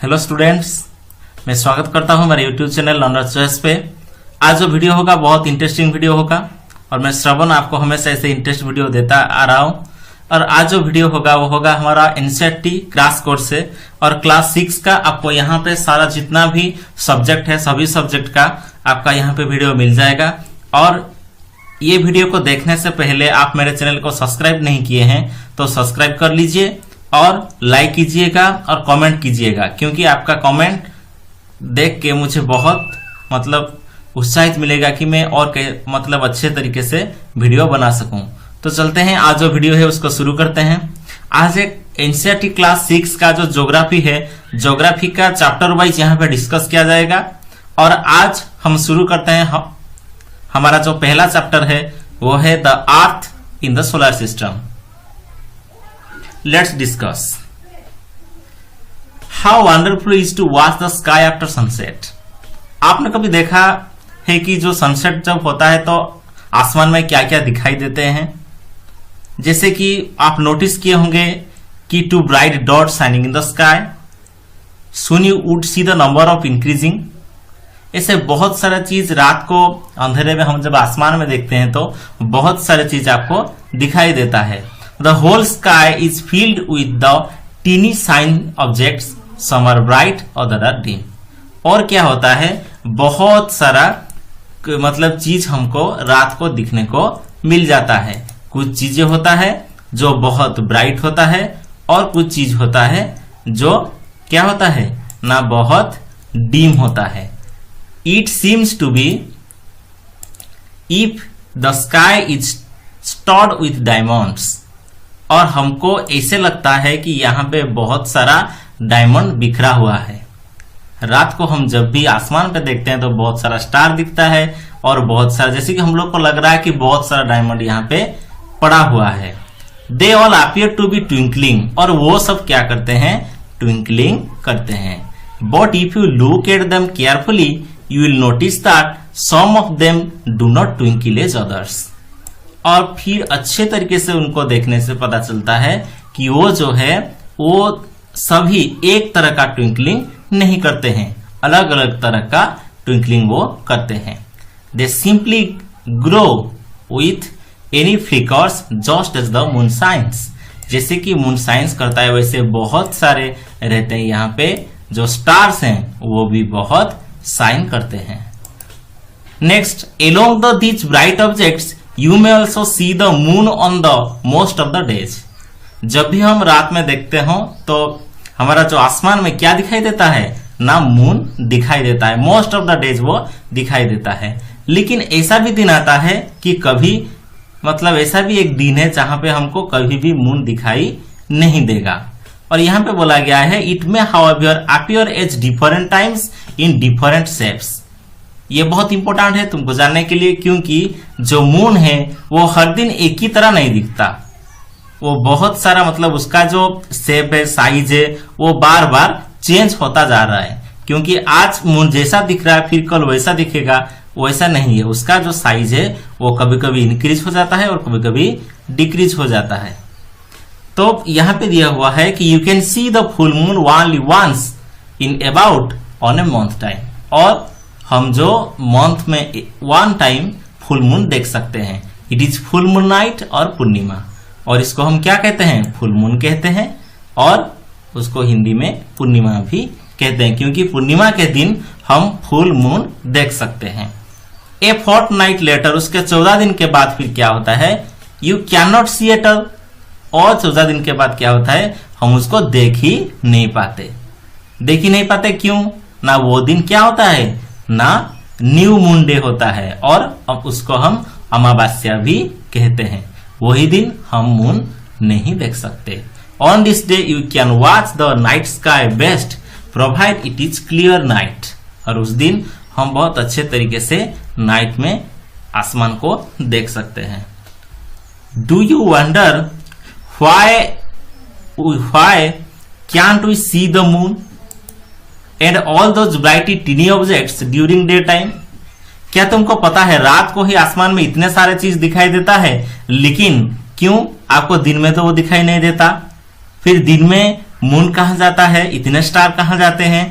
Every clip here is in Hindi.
हेलो स्टूडेंट्स, मैं स्वागत करता हूं हमारे यूट्यूब चैनल लर्नर चॉइस पे। आज जो वीडियो होगा बहुत इंटरेस्टिंग वीडियो होगा और मैं श्रवण आपको हमेशा ऐसे इंटरेस्ट वीडियो देता आ रहा हूं। और आज जो वीडियो होगा वो होगा हमारा एनसीईआरटी क्रैश कोर्स से और क्लास 6 का। आपको यहाँ पे सारा जितना भी सब्जेक्ट है सभी सब्जेक्ट का आपका यहाँ पे वीडियो मिल जाएगा। और ये वीडियो को देखने से पहले आप मेरे चैनल को सब्सक्राइब नहीं किए हैं तो सब्सक्राइब कर लीजिए और लाइक कीजिएगा और कमेंट कीजिएगा, क्योंकि आपका कमेंट देख के मुझे बहुत उत्साहित मिलेगा कि मैं और अच्छे तरीके से वीडियो बना सकूं। तो चलते हैं, आज जो वीडियो है उसको शुरू करते हैं। आज एक एनसीईआरटी क्लास 6 का जो ज्योग्राफी है, ज्योग्राफी का चैप्टर वाइज यहाँ पे डिस्कस किया जाएगा। और आज हम शुरू करते हैं, हमारा जो पहला चैप्टर है वो है the earth in the solar system. Let's discuss. How wonderful is to watch the sky after sunset. आपने कभी देखा है कि जो सनसेट जब होता है तो आसमान में क्या क्या दिखाई देते हैं? जैसे कि आप नोटिस किए होंगे कि two bright dot shining in the sky, soon you would see the number of increasing. ऐसे बहुत सारा चीज रात को अंधेरे में हम जब आसमान में देखते हैं तो बहुत सारी चीज आपको दिखाई देता है। The whole sky is filled with the teeny shine objects, some are bright और other are dim. और क्या होता है, बहुत सारा चीज हमको रात को दिखने को मिल जाता है। कुछ चीजें होता है जो बहुत ब्राइट होता है और कुछ चीज होता है जो क्या होता है ना, बहुत डीम होता है। It seems to be if the sky is studded with diamonds. और हमको ऐसे लगता है कि यहाँ पे बहुत सारा डायमंड बिखरा हुआ है। रात को हम जब भी आसमान पे देखते हैं तो बहुत सारा स्टार दिखता है और बहुत सारा, जैसे कि हम लोग को लग रहा है कि बहुत सारा डायमंड यहाँ पे पड़ा हुआ है। They all appear to be twinkling, और वो सब क्या करते हैं, ट्विंकलिंग करते हैं। But if you look at them carefully you will notice that some of them do not twinkle as others. और फिर अच्छे तरीके से उनको देखने से पता चलता है कि वो जो है वो सभी एक तरह का ट्विंकलिंग नहीं करते हैं, अलग अलग तरह का ट्विंकलिंग वो करते हैं। They simply grow with any flickers just as the moon science. जैसे कि मून साइंस करता है वैसे बहुत सारे रहते हैं यहाँ पे, जो स्टार्स हैं वो भी बहुत साइन करते हैं। Next, along the these bright objects You may also see the moon on the most of the days. जब भी हम रात में देखते हो तो हमारा जो आसमान में क्या दिखाई देता है ना, मून दिखाई देता है। मोस्ट ऑफ द डेज वो दिखाई देता है। लेकिन ऐसा भी दिन आता है कि कभी ऐसा भी एक दिन है जहां पे हमको कभी भी मून दिखाई नहीं देगा। और यहाँ पे बोला गया है it may however appear as different times in different shapes. ये बहुत इंपॉर्टेंट है तुमको जानने के लिए, क्योंकि जो मून है वो हर दिन एक ही तरह नहीं दिखता। वो बहुत सारा उसका जो शेप है, साइज है, वो बार बार चेंज होता जा रहा है। क्योंकि आज मून जैसा दिख रहा है फिर कल वैसा दिखेगा, वैसा नहीं है। उसका जो साइज है वो कभी कभी इंक्रीज हो जाता है और कभी कभी डिक्रीज हो जाता है। तो यहाँ पे दिया हुआ है कि you can see the full moon only once in about on a month time. और हम जो मंथ में 1 टाइम फुल मून देख सकते हैं। It is full moon night और पूर्णिमा, और इसको हम क्या कहते हैं, फुल मून कहते हैं। और उसको हिंदी में पूर्णिमा भी कहते हैं, क्योंकि पूर्णिमा के दिन हम फुल मून देख सकते हैं। ए फोर्टनाइट लेटर, उसके 14 दिन के बाद फिर क्या होता है, you can not see at all. और 14 दिन के बाद क्या होता है, हम उसको देख ही नहीं पाते। देख ही नहीं पाते क्यों ना, वो दिन क्या होता है ना, न्यू मून डे होता है और उसको हम अमावस्या भी कहते हैं। वही दिन हम मून नहीं देख सकते। On this day you can watch the night sky best provide it is clear night. और उस दिन हम बहुत अच्छे तरीके से नाइट में आसमान को देख सकते हैं। Do you wonder why can't we see the moon and all those brighty tiny objects during day time. क्या तुमको पता है रात को ही आसमान में इतने सारे चीज दिखाई देता है, लेकिन क्यों आपको दिन में तो वो दिखाई नहीं देता? फिर दिन में मून कहाँ जाता है, इतने स्टार कहाँ जाते हैं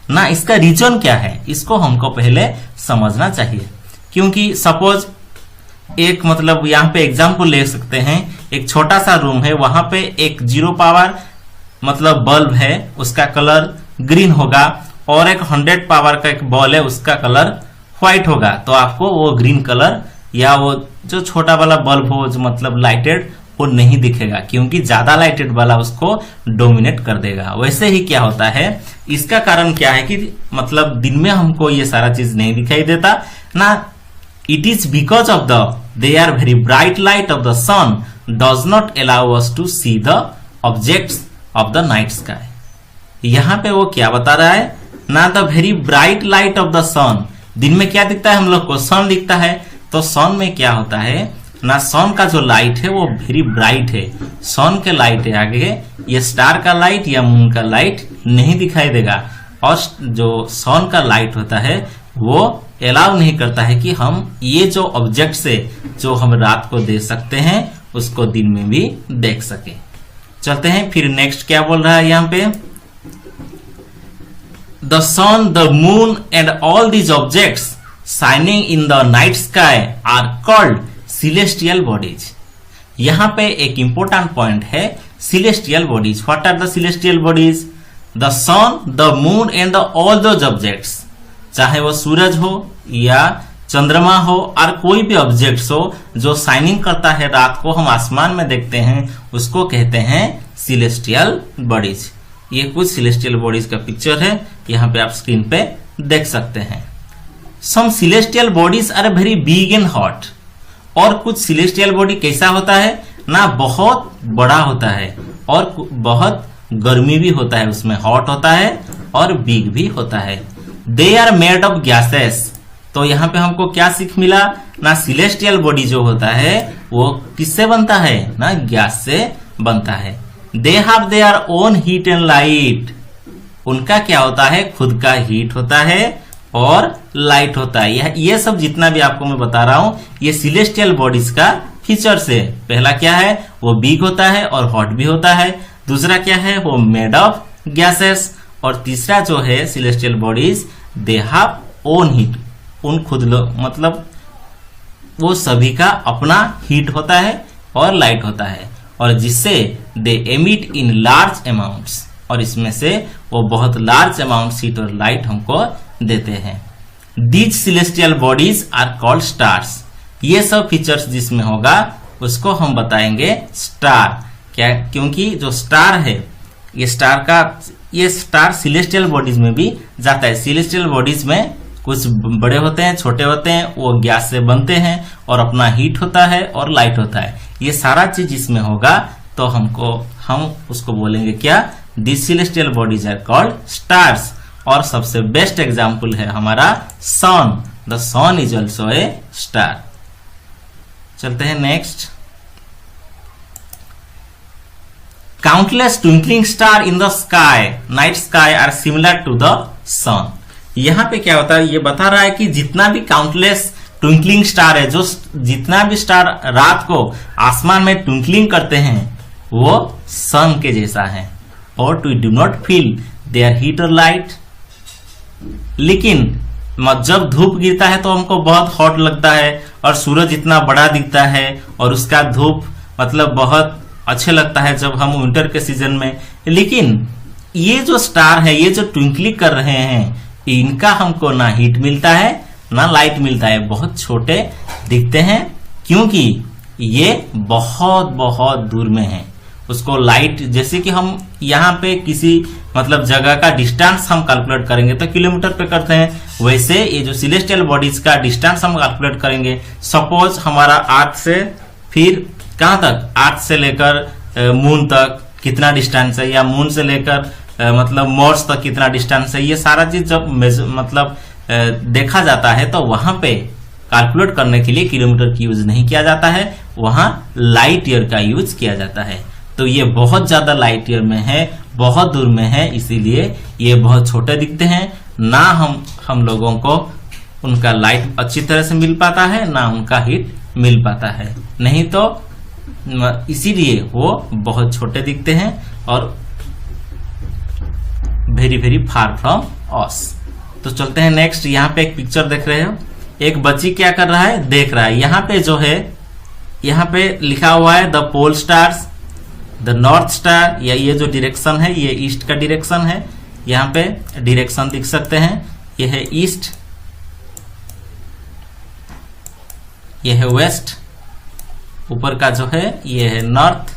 ना, इसका रीजन क्या है, इसको हमको पहले समझना चाहिए। क्योंकि सपोज एक मतलब यहाँ पे एग्जाम्पल ले सकते हैं, एक छोटा सा रूम है, वहां पे एक 0 पावर मतलब बल्ब है, उसका कलर ग्रीन होगा, और एक 100 पावर का एक बॉल है, उसका कलर व्हाइट होगा। तो आपको वो ग्रीन कलर या वो जो छोटा वाला बल्ब हो जो मतलब लाइटेड, वो नहीं दिखेगा, क्योंकि ज्यादा लाइटेड वाला उसको डोमिनेट कर देगा। वैसे ही क्या होता है, इसका कारण क्या है कि मतलब दिन में हमको ये सारा चीज नहीं दिखाई देता ना। It is because of the they are very bright light of the sun does not allow us to see the objects of the night sky. यहाँ पे वो क्या बता रहा है ना, the very bright light of the sun. दिन में क्या दिखता है हम लोग को, सन दिखता है। तो सन में क्या होता है ना, सन का जो लाइट है वो वेरी ब्राइट है। सन के लाइट है आगे, ये स्टार का लाइट या मून का लाइट नहीं दिखाई देगा। और जो सन का लाइट होता है वो अलाउ नहीं करता है कि हम ये जो ऑब्जेक्ट से जो हम रात को देख सकते हैं उसको दिन में भी देख सके। चलते हैं फिर नेक्स्ट क्या बोल रहा है यहाँ पे, the sun, the moon and all these objects shining in the night sky are called celestial bodies. यहाँ पे एक इंपॉर्टेंट पॉइंट है, celestial bodies. What are the celestial bodies, the sun, the moon and all those objects. चाहे वो सूरज हो या चंद्रमा हो और कोई भी ऑब्जेक्ट्स हो जो शाइनिंग करता है रात को, हम आसमान में देखते हैं, उसको कहते हैं सिलेस्टियल बॉडीज। ये कुछ सिलेस्टियल बॉडीज का पिक्चर है, यहाँ पे आप स्क्रीन पे देख सकते हैं। Some celestial bodies are very big and hot. और कुछ सिलेस्टियल बॉडी कैसा होता है ना, बहुत बड़ा होता है और बहुत गर्मी भी होता है, उसमें हॉट होता है और बिग भी होता है। They are made of gases. तो यहाँ पे हमको क्या सीख मिला ना, सिलेस्टियल बॉडी जो होता है वो किससे बनता है ना, गैस से बनता है। They have their own heat and light. उनका क्या होता है, खुद का हीट होता है और लाइट होता है। ये सब जितना भी आपको मैं बता रहा हूं ये सिलेस्टियल बॉडीज का फीचर्स है। पहला क्या है, वो बिग होता है और हॉट भी होता है। दूसरा क्या है, वो मेड ऑफ गैसेस। और तीसरा जो है celestial bodies, they have own heat. उन खुद मतलब वो सभी का अपना हीट होता है और लाइट होता है, और जिससे they emit in large amounts. और इसमें से वो बहुत लार्ज अमाउंट हीट और लाइट हमको देते हैं। These celestial bodies are called stars. ये सब फीचर्स जिसमें होगा उसको हम बताएंगे स्टार। क्या, क्योंकि जो स्टार है ये स्टार सिलेस्टियल बॉडीज में भी जाता है। सिलेस्टियल बॉडीज में कुछ बड़े होते हैं, छोटे होते हैं, वो गैस से बनते हैं और अपना हीट होता है और लाइट होता है। ये सारा चीज इसमें होगा तो हम उसको बोलेंगे क्या, this celestial bodies are called stars. और सबसे बेस्ट एग्जाम्पल है हमारा sun. The sun is also a star. चलते हैं next. Countless twinkling star in the sky, night sky are similar to the sun. यहाँ पे क्या होता है, ये बता रहा है कि जितना भी काउंटलेस ट्विंकलिंग स्टार है, जो जितना भी स्टार रात को आसमान में ट्विंकलिंग करते हैं वो सन के जैसा है। और we do not feel their heat और लाइट। लेकिन जब धूप गिरता है तो हमको बहुत हॉट लगता है और सूरज इतना बड़ा दिखता है और उसका धूप मतलब बहुत अच्छे लगता है जब हम विंटर के सीजन में। लेकिन ये जो स्टार है, ये जो ट्विंकलिंग कर रहे हैं, इनका हमको ना हीट मिलता है ना लाइट मिलता है, बहुत छोटे दिखते हैं क्योंकि ये बहुत बहुत दूर में है। उसको लाइट, जैसे कि हम यहाँ पे किसी मतलब जगह का डिस्टेंस हम कैलकुलेट करेंगे तो किलोमीटर पे करते हैं, वैसे ये जो सिलेस्टियल बॉडीज का डिस्टेंस हम कैलकुलेट करेंगे। सपोज हमारा अर्थ से फिर कहाँ तक, अर्थ से लेकर मून तक कितना डिस्टेंस है, या मून से लेकर मतलब मार्स तक कितना डिस्टेंस है, ये सारा चीज जब मतलब देखा जाता है तो वहां पे कैलकुलेट करने के लिए किलोमीटर की यूज नहीं किया जाता है, वहां लाइट ईयर का यूज किया जाता है। तो ये बहुत ज्यादा लाइट ईयर में है, बहुत दूर में है, इसीलिए ये बहुत छोटे दिखते हैं। ना हम लोगों को उनका लाइट अच्छी तरह से मिल पाता है, ना उनका हीट मिल पाता है, नहीं तो इसीलिए वो बहुत छोटे दिखते हैं और very very far from us. तो चलते हैं नेक्स्ट। यहाँ पे एक पिक्चर देख रहे हो, एक बच्ची क्या कर रहा है, देख रहा है। यहाँ पे जो है, यहाँ पे लिखा हुआ है the pole stars, the north star, या ये जो डायरेक्शन है ये ईस्ट का डायरेक्शन है। यहाँ पे डायरेक्शन लिख सकते हैं, ये है ईस्ट, ये है वेस्ट, ऊपर का जो है ये है नॉर्थ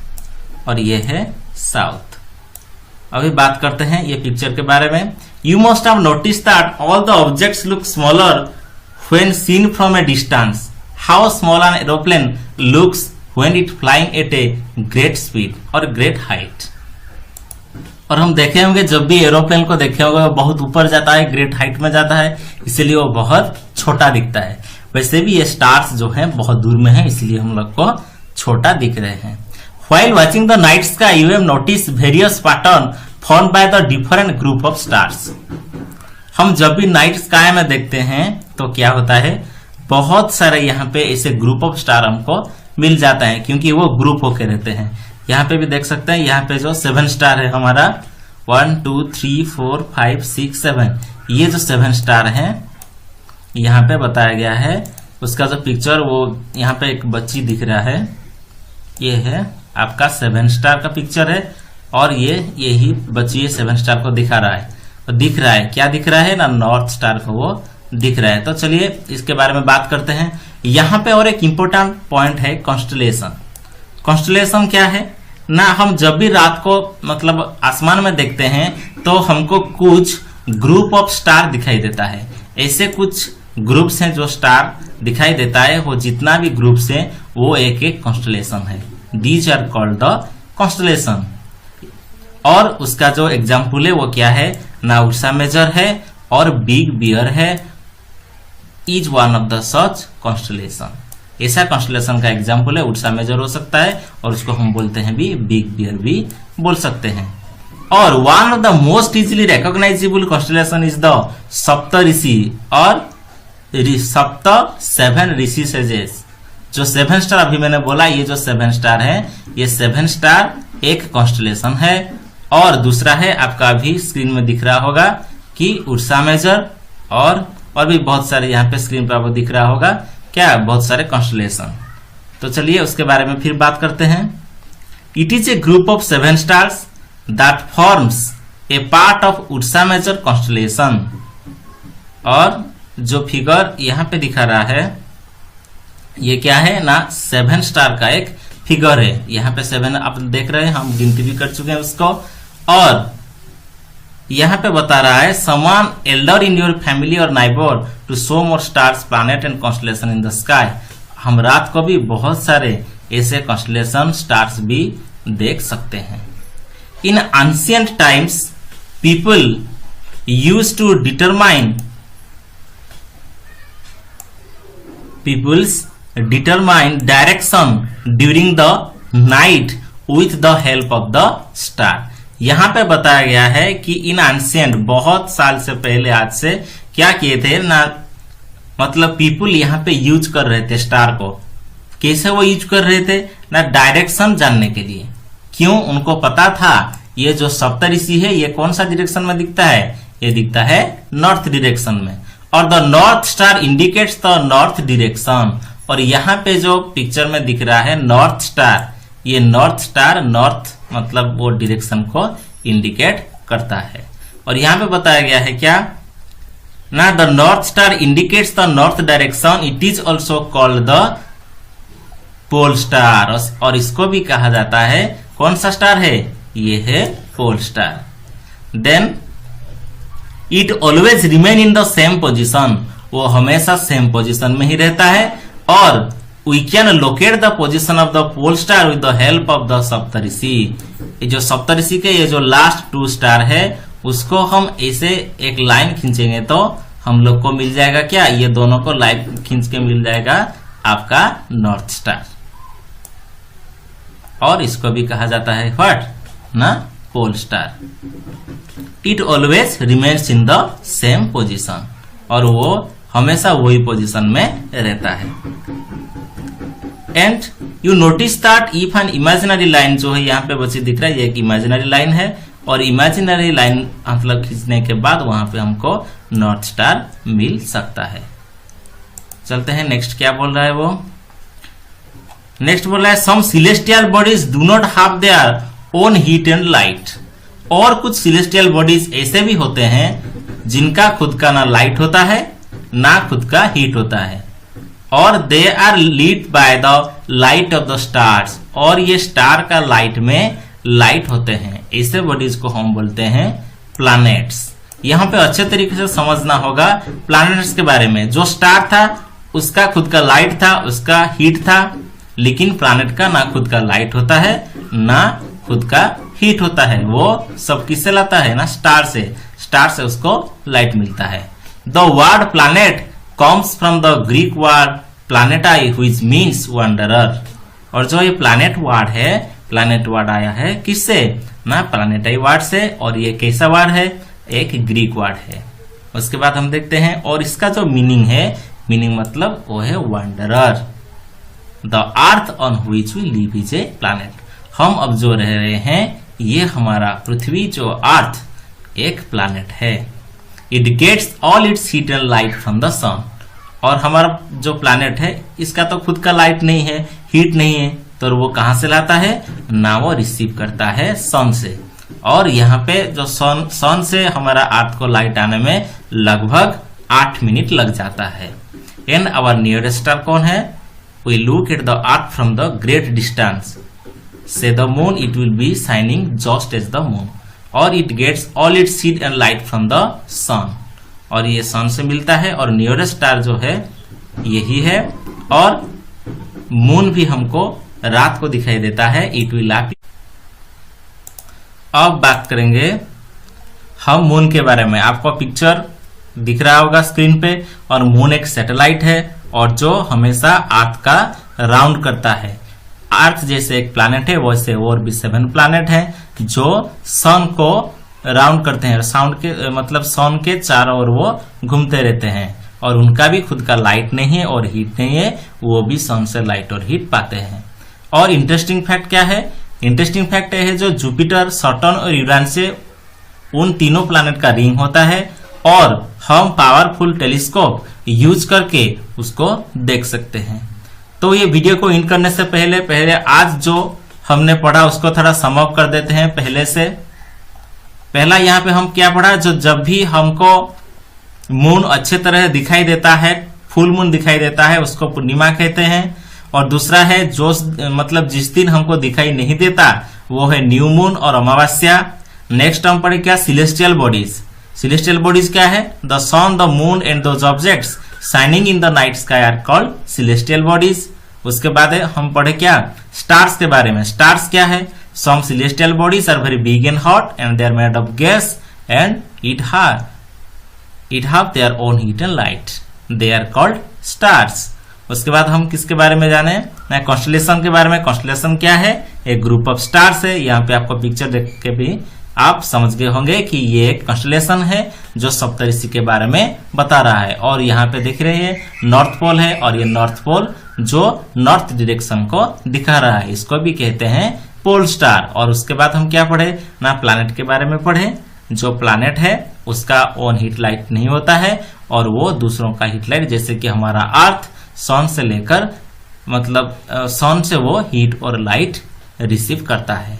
और ये है साउथ। अभी बात करते हैं ये पिक्चर के बारे में। You must have notice that all the objects look smaller when seen from a distance. How small an aeroplane looks when it flying at a great speed और ग्रेट हाइट। और हम देखे होंगे जब भी एरोप्लेन को देखे होंगे वो बहुत ऊपर जाता है, ग्रेट हाइट में जाता है, इसलिए वो बहुत छोटा दिखता है। वैसे भी ये स्टार्स जो हैं बहुत दूर में हैं, इसलिए हम लोग को छोटा दिख रहे हैं। While watching the night sky, you have noticed various pattern formed by the different group of stars. हम जब भी नाइट स्काई में देखते हैं तो क्या होता है, बहुत सारे यहाँ पे ऐसे ग्रुप ऑफ स्टार हमको मिल जाता है, क्योंकि वो ग्रुप होके रहते हैं। यहाँ पे भी देख सकते हैं, यहाँ पे जो 7 स्टार है हमारा, 1 2 3 4 5 6 7, ये जो 7 स्टार है यहाँ पे बताया गया है। उसका जो पिक्चर वो यहाँ पे एक बच्ची दिख रहा है, ये है आपका 7 स्टार का पिक्चर है, और यही बच्ची 7 स्टार को दिखा रहा है। तो दिख रहा है, क्या दिख रहा है ना, नॉर्थ स्टार को वो दिख रहा है। तो चलिए इसके बारे में बात करते हैं। यहाँ पे और एक इम्पोर्टेंट पॉइंट है कॉन्स्टलेशन। कॉन्स्टलेशन क्या है ना, हम जब भी रात को मतलब आसमान में देखते हैं तो हमको कुछ ग्रुप ऑफ स्टार दिखाई देता है। ऐसे कुछ ग्रुप्स हैं जो स्टार दिखाई देता है, वो जितना भी ग्रुप्स हैं वो एक एक कॉन्स्टलेशन है। These are called the constellation. और उसका जो एग्जाम्पल है वो क्या है ना, उर्सा मेजर है और बिग बियर है। Is one of the such constellation. ऐसा कॉन्स्टलेशन का एग्जाम्पल है, उर्सा मेजर हो सकता है और उसको हम बोलते हैं भी बिग बियर भी बोल सकते हैं। और one of the most easily recognizable constellation is the Saptarishi और सप्त 7 ऋषि सेजेस। जो 7 स्टार अभी मैंने बोला, ये जो 7 स्टार है, ये 7 स्टार एक कॉन्स्टलेशन है। और दूसरा है आपका अभी स्क्रीन में दिख रहा होगा कि उर्सा मेजर, और भी बहुत सारे यहाँ पे स्क्रीन पर आपको दिख रहा होगा क्या, बहुत सारे कॉन्स्टलेशन। तो चलिए उसके बारे में फिर बात करते हैं। It is a group of 7 stars that forms a part of Ursa Major constellation. और जो फिगर यहाँ पे दिखा रहा है ये क्या है ना, 7 स्टार का एक फिगर है। यहाँ पे 7 आप देख रहे हैं, हम गिनती भी कर चुके हैं उसको। और यहाँ पे बता रहा है someone elder in your family और neighbour to show more stars planet and constellation in the sky. हम रात को भी बहुत सारे ऐसे कॉन्स्टलेशन स्टार्स भी देख सकते हैं। In ancient times people used to determine direction during the night with the help of the star। यहाँ पे बताया गया है कि इन एंशिएंट, बहुत साल से पहले, आज से क्या किए थे ना, मतलब पीपुल यहाँ पे यूज कर रहे थे स्टार को। कैसे वो यूज कर रहे थे ना, डायरेक्शन जानने के लिए। क्यों, उनको पता था ये जो सप्तऋषि है ये कौन सा डायरेक्शन में दिखता है, ये दिखता है नॉर्थ डायरेक्शन में। और the north star indicates the north direction. और यहाँ पे जो पिक्चर में दिख रहा है नॉर्थ स्टार, ये नॉर्थ स्टार, नॉर्थ मतलब वो डायरेक्शन को इंडिकेट करता है। और यहाँ पे बताया गया है क्या ना, the north star indicates the north direction. It is also called the pole star. और इसको भी कहा जाता है, कौन सा स्टार है, ये है pole star. Then it always remain in the same position. वो हमेशा सेम पोजिशन में ही रहता है। और we can locate the position of the pole star with the help of the Saptarishi. ये जो सप्तऋषि के ये जो लास्ट 2 स्टार है, उसको हम ऐसे एक लाइन खींचेंगे तो हम लोग को मिल जाएगा क्या, ये दोनों को लाइन खींच के मिल जाएगा आपका नॉर्थ स्टार। और इसको भी कहा जाता है व्हाट ना, pole star. It always remains in the same position. और वो हमेशा वही पोजीशन में रहता है। And you notice that if an imaginary line, जो है यहाँ पे बच्चे दिख रहा है, ये एक इमेजिनरी लाइन है। और इमेजिनरी लाइन मतलब खींचने के बाद वहां पे हमको नॉर्थ स्टार मिल सकता है। चलते हैं नेक्स्ट क्या बोल रहा है वो। नेक्स्ट बोल रहा है some celestial bodies do not have their own heat and light. और कुछ सिलेस्टियल बॉडीज ऐसे भी होते हैं जिनका खुद का ना लाइट होता है ना खुद का हीट होता है, और they are lead by the light of the stars, और ये स्टार का लाइट में लाइट होते हैं। ऐसे बॉडीज को हम बोलते हैं प्लैनेट्स। यहाँ पे अच्छे तरीके से समझना होगा प्लैनेट्स के बारे में। जो स्टार था उसका खुद का लाइट था, उसका हीट था, लेकिन प्लैनेट का ना खुद का लाइट होता है ना खुद का हीट होता है। वो सब किससे लाता है ना स्टार से, स्टार से उसको लाइट मिलता है। The word planet comes from the Greek word planetai which means wanderer। और जो ये planet word है, planet word आया है किससे ना planetai word से, और ये कैसा word है एक ग्रीक वर्ड है। उसके बाद हम देखते हैं और इसका जो मीनिंग है, मीनिंग मतलब वो है wanderer। The earth on which we live is a planet। हम अब जो रह रहे हैं ये हमारा पृथ्वी जो अर्थ एक प्लैनेट है। It gets all its heat and light from the sun। और हमारा जो प्लैनेट है इसका तो खुद का लाइट नहीं है, हीट नहीं है, तो वो कहां से लाता है ना वो रिसीव करता है सन से। और यहाँ पे जो सन से हमारा अर्थ को लाइट आने में लगभग 8 मिनट लग जाता है। एंड आवर नियरेस्ट स्टार कौन है? We look at the earth from the great distance से the moon it will be shining just as the moon, और it gets all its heat and light from the sun. और ये सन से मिलता है, और नियरेस्ट स्टार जो है यही है। और मून भी हमको रात को दिखाई देता है, इट विल अपीयर। अब बात करेंगे हम मून के बारे में। आपको पिक्चर दिख रहा होगा स्क्रीन पे, और मून एक सैटेलाइट है और जो हमेशा अर्थ का राउंड करता है। अर्थ जैसे एक प्लैनेट है वैसे और भी 7 प्लैनेट हैं जो सन को राउंड करते हैं। साउंड के मतलब सन के चारों ओर वो घूमते रहते हैं, और उनका भी खुद का लाइट नहीं है और हीट नहीं है, वो भी सन से लाइट और हीट पाते हैं। और इंटरेस्टिंग फैक्ट क्या है? इंटरेस्टिंग फैक्ट है जो जुपिटर, सैटर्न और यूरेनस से उन तीनों प्लैनेट का रिंग होता है, और हम पावरफुल टेलीस्कोप यूज करके उसको देख सकते हैं। तो ये वीडियो को इन करने से पहले आज जो हमने पढ़ा उसको थोड़ा सम अप कर देते हैं पहले से। पहला यहाँ पे हम क्या पढ़ा, जो जब भी हमको मून अच्छे तरह दिखाई देता है, फुल मून दिखाई देता है, उसको पूर्णिमा कहते हैं। और दूसरा है जो मतलब जिस दिन हमको दिखाई नहीं देता वो है न्यू मून और अमावस्या। नेक्स्ट हम पढ़े क्या, सिलेस्टियल बॉडीज। सिलेस्टियल बॉडीज क्या है? The sun, the moon and those objects shining in the night sky are called celestial bodies. उसके बाद है हम पढ़े क्या, स्टार्स के बारे में। स्टार्स क्या है? Some celestial bodies are very big and hot and they are made of gas and it have their own heat and light, they are called stars. उसके बाद हम किसके बारे में जाने, कॉन्स्टेलेशन के बारे में। कॉन्स्टेलेशन क्या है? एक ग्रुप ऑफ स्टार्स है। यहाँ पे आपको पिक्चर देख के भी आप समझ गए होंगे कि ये एक कॉन्स्टेलेशन है जो सप्तऋषि के बारे में बता रहा है। और यहाँ पे देख रहे हैं नॉर्थ पोल है, और ये नॉर्थ पोल जो नॉर्थ डायरेक्शन को दिखा रहा है, इसको भी कहते हैं पोल स्टार। और उसके बाद हम क्या पढ़े ना, प्लैनेट के बारे में पढ़े। जो प्लैनेट है उसका ओन हीट लाइट नहीं होता है, और वो दूसरों का हीट लाइट, जैसे कि हमारा अर्थ सन से लेकर मतलब सन से वो हीट और लाइट रिसीव करता है।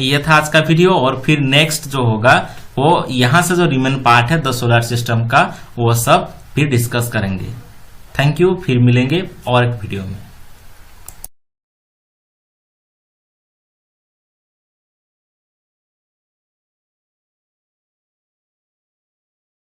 ये था आज का वीडियो। और फिर नेक्स्ट जो होगा वो यहां से जो रिमेन पार्ट है द सोलर सिस्टम का, वो सब फिर डिस्कस करेंगे। थैंक यू, फिर मिलेंगे और एक वीडियो में।